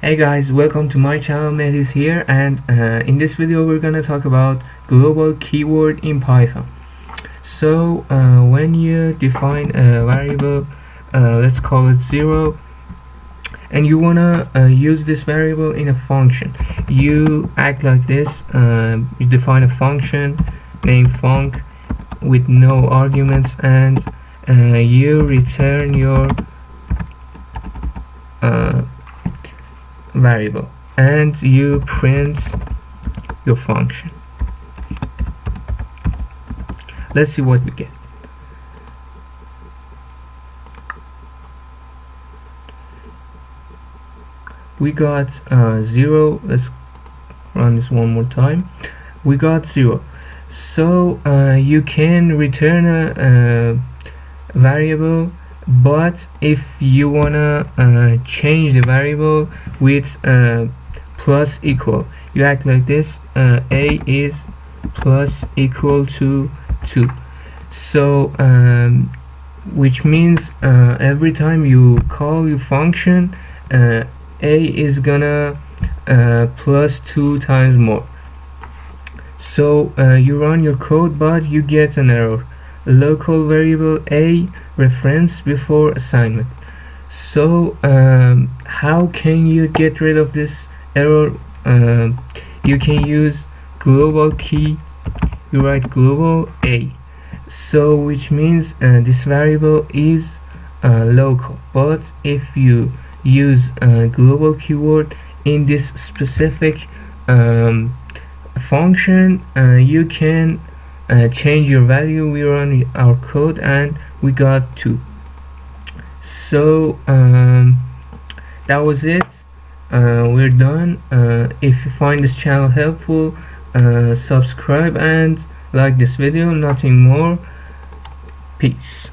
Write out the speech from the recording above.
Hey guys, welcome to my channel. Metis here, and in this video we're gonna talk about global keyword in Python. So when you define a variable, let's call it 0, and you wanna use this variable in a function, you act like this. You define a function named func with no arguments, and you return your variable, and you print your function. Let's see what we get. We got 0. Let's run this one more time. We got 0. So you can return a variable, but if you wanna change the variable with plus equal, you act like this. A is plus equal to 2. So which means every time you call your function, A is gonna plus 2 times more. So you run your code, but you get an error. Local variable A reference before assignment. So how can you get rid of this error? You can use global key. You write global A, so which means this variable is local, but if you use global keyword in this specific function, you can change your value. We run our code and we got 2. So that was it. We're done. If you find this channel helpful, subscribe and like this video. Nothing more. Peace.